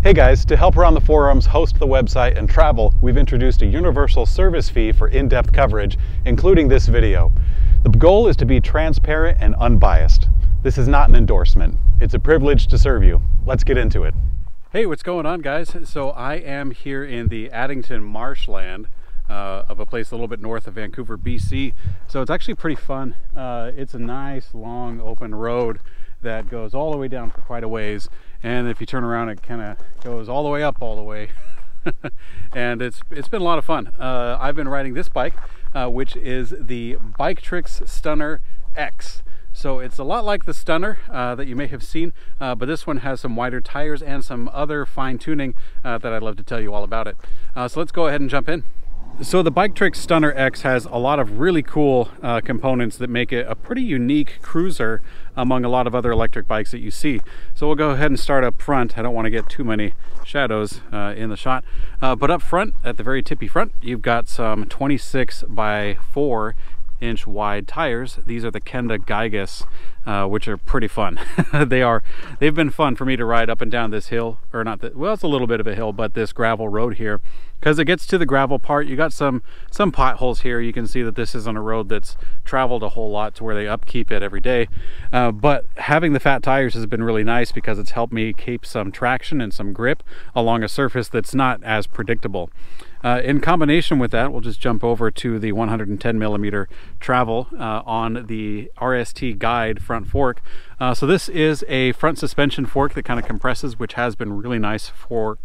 Hey guys, to help Around the Forearms host the website and travel, we've introduced a universal service fee for in-depth coverage, including this video. The goal is to be transparent and unbiased. This is not an endorsement. It's a privilege to serve you. Let's get into it. Hey, what's going on, guys? So I am here in the Addington marshland of a place a little bit north of Vancouver, BC. So it's actually pretty fun. It's a nice, long, open road that goes all the way down for quite a ways. And if you turn around, it kind of goes all the way up all the way. And it's been a lot of fun. I've been riding this bike, which is the Biketrix Stunner X. So it's a lot like the Stunner that you may have seen, but this one has some wider tires and some other fine tuning that I'd love to tell you all about it. So let's go ahead and jump in. So the Biketrix Stunner X has a lot of really cool components that make it a pretty unique cruiser among a lot of other electric bikes that you see. So we'll go ahead and start up front. I don't want to get too many shadows in the shot, but up front, at the very tippy front, you've got some 26 by 4-inch wide tires. These are the Kenda Gigas, which are pretty fun. They've been fun for me to ride up and down this hill, or not that, well, it's a little bit of a hill, but this gravel road here, because it gets to the gravel part. You got some potholes here. You can see that this isn't a road that's traveled a whole lot to where they upkeep it every day, but having the fat tires has been really nice because it's helped me keep some traction and some grip along a surface that's not as predictable. In combination with that, we'll just jump over to the 110 millimeter travel on the RST Guide front fork. So this is a front suspension fork that kind of compresses, which has been really nice for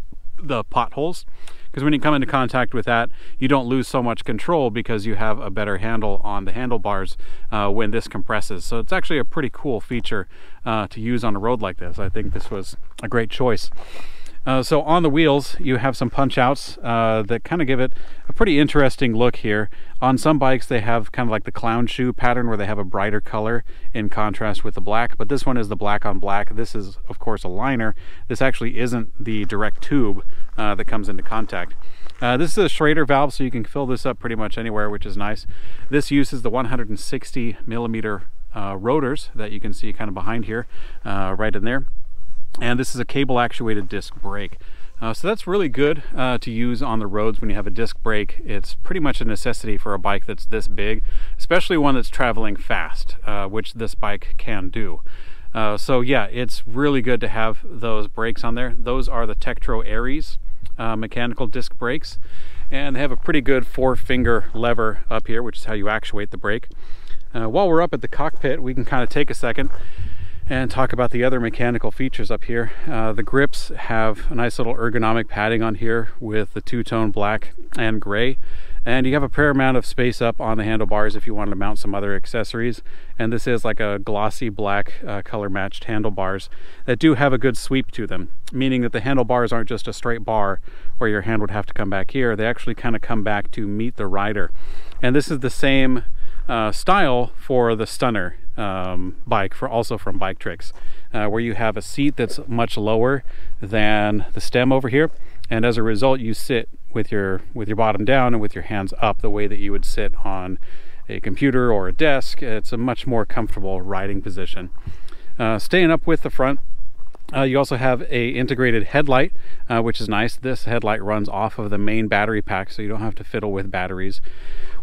the potholes, because when you come into contact with that, you don't lose so much control because you have a better handle on the handlebars when this compresses. So it's actually a pretty cool feature to use on a road like this. I think this was a great choice. So on the wheels, you have some punch outs that kind of give it a pretty interesting look here. On some bikes, they have kind of like the clown shoe pattern where they have a brighter color in contrast with the black, but this one is the black on black. This is, of course, a liner. This actually isn't the direct tube that comes into contact. This is a Schrader valve, so you can fill this up pretty much anywhere, which is nice. This uses the 160 millimeter rotors that you can see kind of behind here, right in there. And this is a cable actuated disc brake. So that's really good to use on the roads when you have a disc brake. It's pretty much a necessity for a bike that's this big, especially one that's traveling fast, which this bike can do. So yeah, it's really good to have those brakes on there. Those are the Tektro Aries mechanical disc brakes, and they have a pretty good 4-finger lever up here, which is how you actuate the brake. While we're up at the cockpit, we can kind of take a second and talk about the other mechanical features up here. The grips have a nice little ergonomic padding on here with the two-tone black and gray, and you have a fair amount of space up on the handlebars if you wanted to mount some other accessories. And this is like a glossy black color matched handlebars that do have a good sweep to them, meaning that the handlebars aren't just a straight bar where your hand would have to come back here. They actually kind of come back to meet the rider. And this is the same style for the Stunner bike, also from Biketrix, where you have a seat that's much lower than the stem over here, and as a result you sit with your bottom down and with your hands up the way that you would sit on a computer or a desk. It's a much more comfortable riding position. Staying up with the front, you also have a integrated headlight, which is nice. This headlight runs off of the main battery pack, so you don't have to fiddle with batteries.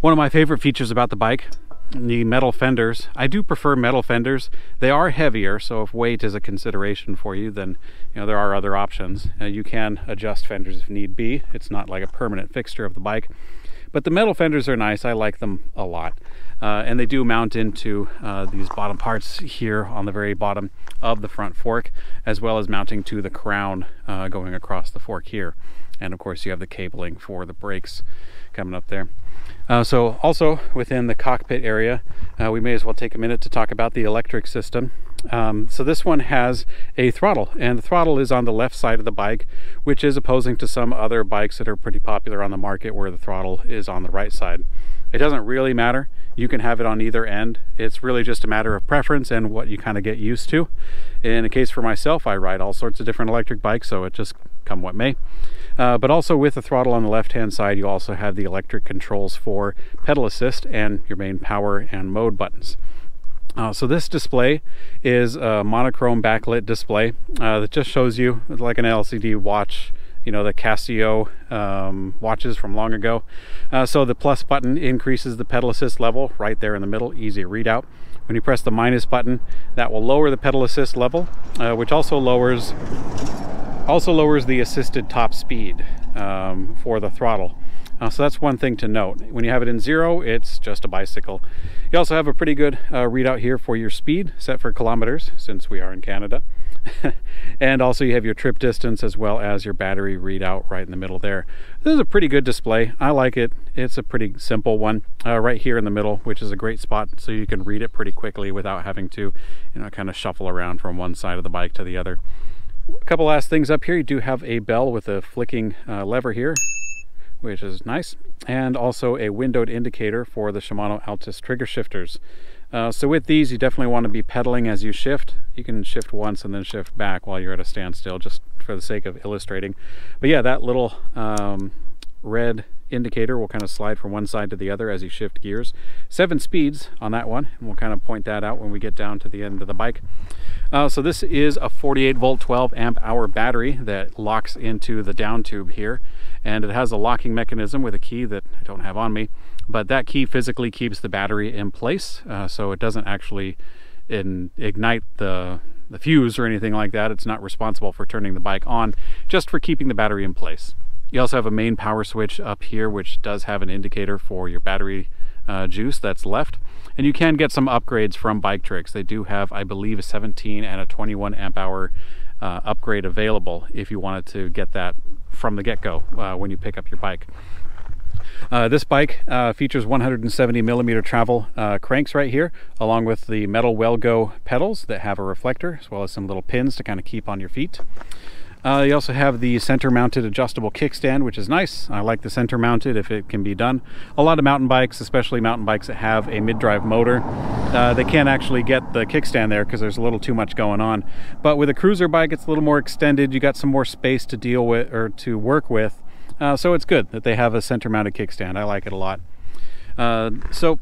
One of my favorite features about the bike, the metal fenders. I do prefer metal fenders. They are heavier, so if weight is a consideration for you, then there are other options. You can adjust fenders if need be. It's not like a permanent fixture of the bike, but the metal fenders are nice. I like them a lot, and they do mount into these bottom parts here on the very bottom of the front fork, as well as mounting to the crown going across the fork here. And of course you have the cabling for the brakes coming up there. So also within the cockpit area, we may as well take a minute to talk about the electric system. So this one has a throttle, and the throttle is on the left side of the bike, which is opposing to some other bikes that are pretty popular on the market where the throttle is on the right side. It doesn't really matter. You can have it on either end. It's really just a matter of preference and what you kind of get used to. In the case for myself, I ride all sorts of different electric bikes, so it just come what may. But also with the throttle on the left-hand side, you also have the electric controls for pedal assist and your main power and mode buttons. So this display is a monochrome backlit display that just shows you like an LCD watch, you know, the Casio watches from long ago. So the plus button increases the pedal assist level right there in the middle, easy readout. When you press the minus button, that will lower the pedal assist level, which also lowers the assisted top speed for the throttle. So that's one thing to note. When you have it in 0, it's just a bicycle. You also have a pretty good readout here for your speed, set for kilometers, since we are in Canada. And also you have your trip distance as well as your battery readout right in the middle there. This is a pretty good display. I like it. It's a pretty simple one right here in the middle, which is a great spot so you can read it pretty quickly without having to, you know, kind of shuffle around from one side of the bike to the other. A couple last things up here. You do have a bell with a flicking lever here, which is nice, and also a windowed indicator for the Shimano Altus trigger shifters. So with these, you definitely want to be pedaling as you shift. You can shift once and then shift back while you're at a standstill, just for the sake of illustrating. But yeah, that little red indicator will kind of slide from one side to the other as you shift gears. 7 speeds on that one, and we'll kind of point that out when we get down to the end of the bike. So this is a 48 volt 12 amp hour battery that locks into the down tube here, and it has a locking mechanism with a key that I don't have on me, but that key physically keeps the battery in place, so it doesn't actually ignite the fuse or anything like that. It's not responsible for turning the bike on, just for keeping the battery in place. You also have a main power switch up here, which does have an indicator for your battery juice that's left. And you can get some upgrades from Bike Tricks. They do have, I believe, a 17 and a 21 amp hour upgrade available if you wanted to get that from the get-go when you pick up your bike. This bike features 170 millimeter travel cranks right here, along with the metal Wellgo pedals that have a reflector, as well as some little pins to kind of keep on your feet. You also have the center mounted adjustable kickstand, which is nice. I like the center mounted if it can be done. A lot of mountain bikes, especially mountain bikes that have a mid-drive motor, they can't actually get the kickstand there because there's a little too much going on. But with a cruiser bike, it's a little more extended. You got some more space to deal with or to work with. So it's good that they have a center mounted kickstand. I like it a lot. So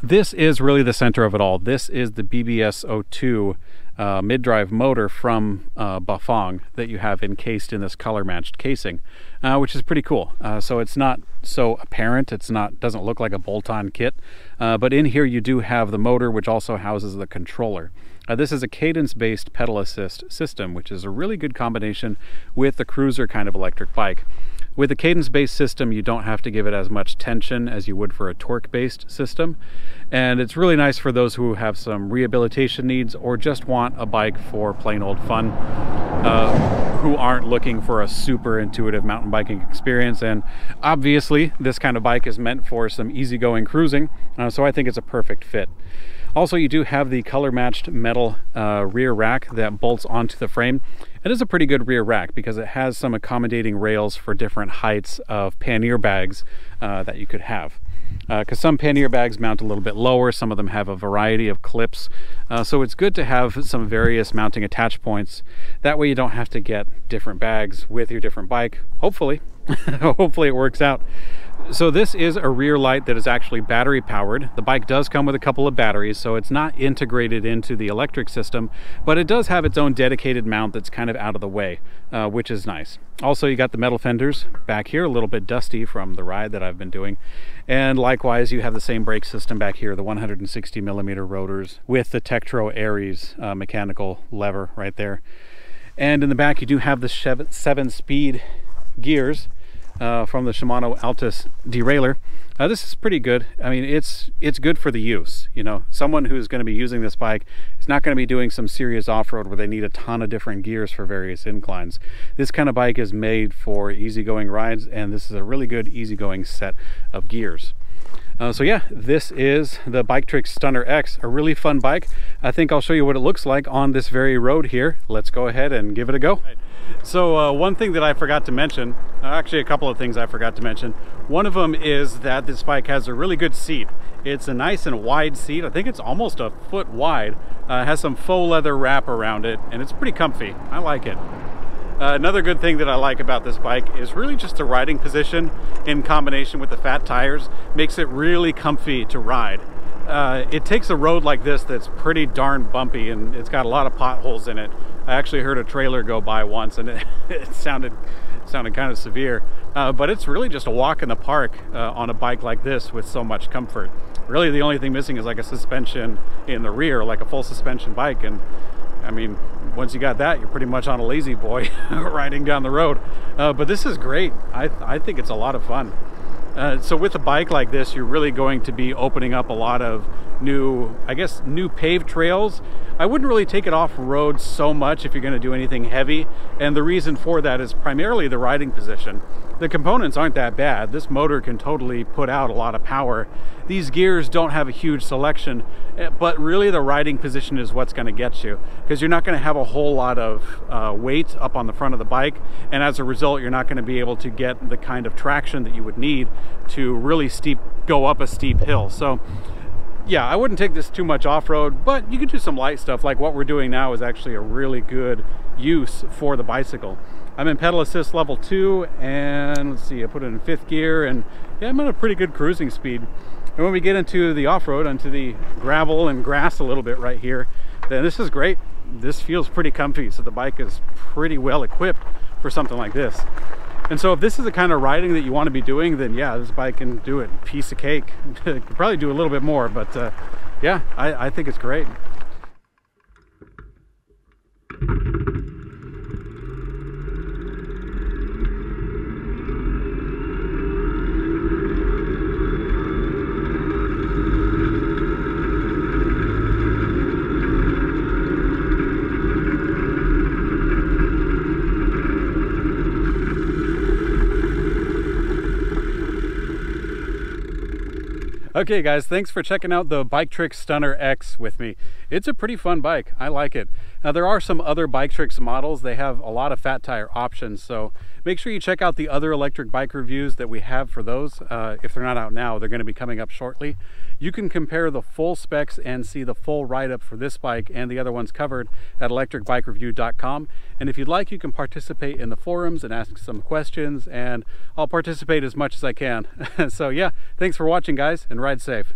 this is really the center of it all. This is the BBS02 mid-drive motor from Bafang that you have encased in this color-matched casing, which is pretty cool. So it's not so apparent. Doesn't look like a bolt-on kit, but in here you do have the motor, which also houses the controller. This is a cadence-based pedal assist system, which is a really good combination with the cruiser kind of electric bike. With a cadence-based system, you don't have to give it as much tension as you would for a torque-based system. And it's really nice for those who have some rehabilitation needs or just want a bike for plain old fun, who aren't looking for a super intuitive mountain biking experience. And obviously, this kind of bike is meant for some easygoing cruising, so I think it's a perfect fit. Also, you do have the color-matched metal rear rack that bolts onto the frame. It is a pretty good rear rack because it has some accommodating rails for different heights of pannier bags that you could have. Because some pannier bags mount a little bit lower, some of them have a variety of clips. So it's good to have some various mounting attach points. That way you don't have to get different bags with your different bike, hopefully. Hopefully it works out. So this is a rear light that is actually battery powered. The bike does come with a couple of batteries, so it's not integrated into the electric system, but it does have its own dedicated mount that's kind of out of the way, which is nice. Also, you got the metal fenders back here, a little bit dusty from the ride that I've been doing. And likewise, you have the same brake system back here, the 160 millimeter rotors with the Tektro Aries mechanical lever right there. And in the back, you do have the 7-speed gears from the Shimano Altus derailleur. This is pretty good. I mean, it's good for the use. You know, someone who's going to be using this bike is not going to be doing some serious off-road where they need a ton of different gears for various inclines. This kind of bike is made for easygoing rides, and this is a really good easygoing set of gears. So yeah, this is the Bike Tricks Stunner X, a really fun bike. I think I'll show you what it looks like on this very road here. Let's go ahead and give it a go. So one thing that I forgot to mention, actually a couple of things I forgot to mention. One of them is that this bike has a really good seat. It's a nice and wide seat. I think it's almost a foot wide. It has some faux leather wrap around it, and it's pretty comfy. I like it. Another good thing that I like about this bike is really just the riding position in combination with the fat tires makes it really comfy to ride. it takes a road like this that's pretty darn bumpy, and it's got a lot of potholes in it. I actually heard a trailer go by once, and it sounded kind of severe. But it's really just a walk in the park on a bike like this with so much comfort. Really, the only thing missing is like a suspension in the rear, like a full suspension bike. And I mean, once you got that, you're pretty much on a lazy boy riding down the road. But this is great. I think it's a lot of fun. So with a bike like this, you're really going to be opening up a lot of new paved trails. I wouldn't really take it off road so much if you're going to do anything heavy, and the reason for that is primarily the riding position. The components aren't that bad. This motor can totally put out a lot of power. These gears don't have a huge selection, but really the riding position is what's going to get you, because you're not going to have a whole lot of weight up on the front of the bike, and as a result you're not going to be able to get the kind of traction that you would need to really go up a steep hill. So yeah, I wouldn't take this too much off-road, but you could do some light stuff. Like what we're doing now is actually a really good use for the bicycle. I'm in pedal assist level 2, and let's see, I put it in 5th gear, and yeah, I'm at a pretty good cruising speed. And when we get into the off-road, onto the gravel and grass a little bit right here, then this is great. This feels pretty comfy, so the bike is pretty well equipped for something like this. And so if this is the kind of riding that you want to be doing, then yeah, this bike can do it. Piece of cake. Could probably do a little bit more, but yeah, I think it's great. Okay guys, thanks for checking out the BikeTricks Stunner X with me. It's a pretty fun bike. I like it. Now there are some other BikeTricks models. They have a lot of fat tire options, so make sure you check out the other electric bike reviews that we have for those. If they're not out now, they're going to be coming up shortly. You can compare the full specs and see the full write-up for this bike and the other ones covered at electricbikereview.com. And if you'd like, you can participate in the forums and ask some questions, and I'll participate as much as I can. So yeah, thanks for watching guys, and ride safe.